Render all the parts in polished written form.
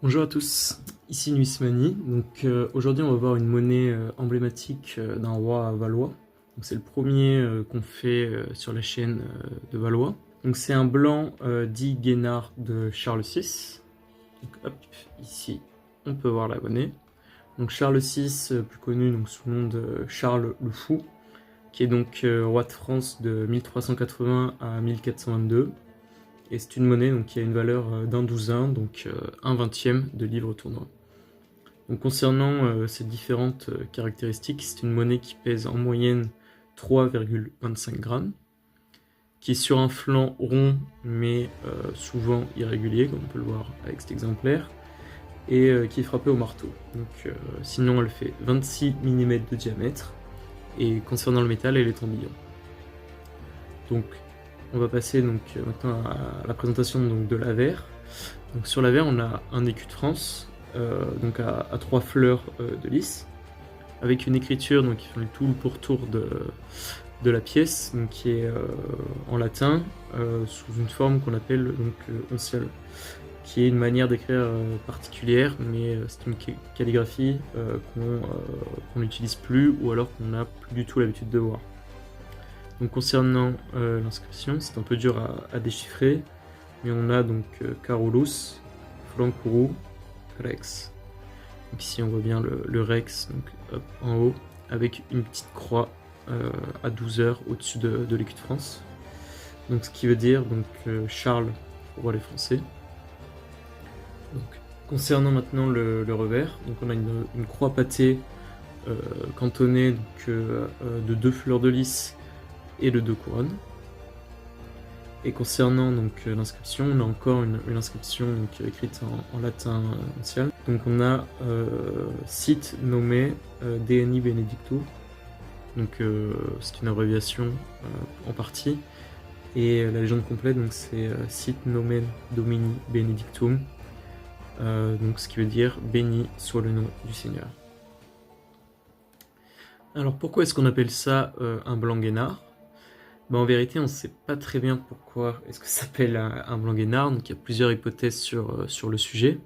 Bonjour à tous, ici Nuismani. Aujourd'hui on va voir une monnaie emblématique d'un roi valois. C'est le premier qu'on fait sur la chaîne de Valois. Donc c'est un blanc dit Guénard de Charles VI. Donc hop, ici on peut voir la monnaie. Donc Charles VI, plus connu donc, sous le nom de Charles le Fou, qui est donc roi de France de 1380 à 1422. Et c'est une monnaie donc, qui a une valeur d'un douzain, donc un vingtième de livre tournoi. Donc, concernant ces différentes caractéristiques, c'est une monnaie qui pèse en moyenne 3,25 grammes, qui est sur un flanc rond mais souvent irrégulier, comme on peut le voir avec cet exemplaire, et qui est frappée au marteau. Sinon, elle fait 26 mm de diamètre, et concernant le métal, elle est en billon. Donc, on va passer maintenant à la présentation de l'avers. Donc sur l'avers, on a un écu de France, à 3 fleurs de lys, avec une écriture qui fait tout le pourtour de la pièce, donc qui est en latin, sous une forme qu'on appelle onciale, qui est une manière d'écrire particulière, mais c'est une calligraphie qu'on n'utilise plus, ou alors qu'on n'a plus du tout l'habitude de voir. Donc concernant l'inscription, c'est un peu dur à déchiffrer, mais on a donc Carolus, Flancuru, Rex. Donc ici on voit bien le Rex en haut, avec une petite croix à 12 heures au-dessus de l'écu de France. Donc ce qui veut dire Charles, roi des Français. Donc, concernant maintenant le revers, donc on a une croix pâtée cantonnée de 2 fleurs de lys et de 2 couronnes. Et concernant l'inscription, on a encore une inscription écrite en latin ancien. Donc on a Sit nomen Dei Benedictus. C'est une abréviation en partie. Et la légende complète c'est Sit nomen Domini Benedictum. Ce qui veut dire béni soit le nom du Seigneur. Alors pourquoi est-ce qu'on appelle ça un blanc Guénard? En vérité, on ne sait pas très bien pourquoi est-ce que ça s'appelle un blanc Guénard. Donc il y a plusieurs hypothèses sur le sujet.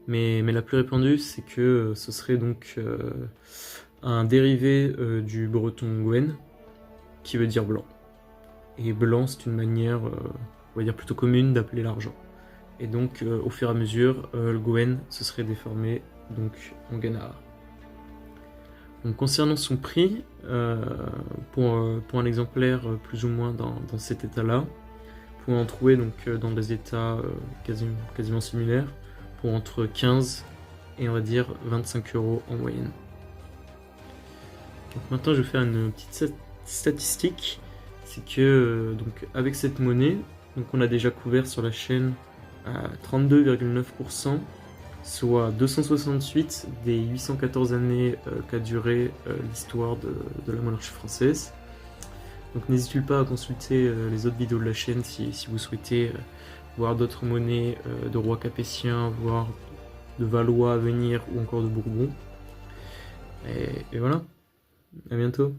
Mais la plus répandue, c'est que ce serait un dérivé du breton Gwen, qui veut dire blanc. Et blanc, c'est une manière, on va dire plutôt commune, d'appeler l'argent. Et donc, au fur et à mesure, le Gwen se serait déformé en Guénard. Donc, concernant son prix, pour un exemplaire plus ou moins dans cet état-là, vous pouvez en trouver dans des états quasiment similaires, pour entre 15 et on va dire 25 € en moyenne. Donc maintenant je vais faire une petite statistique, c'est que avec cette monnaie, on a déjà couvert sur la chaîne à 32,9%, soit 268 des 814 années qu'a duré l'histoire de la monarchie française. Donc n'hésitez pas à consulter les autres vidéos de la chaîne si vous souhaitez voir d'autres monnaies de rois capétiens, voire de Valois à venir, ou encore de Bourbon. Et voilà, à bientôt,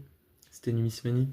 c'était Numismanie.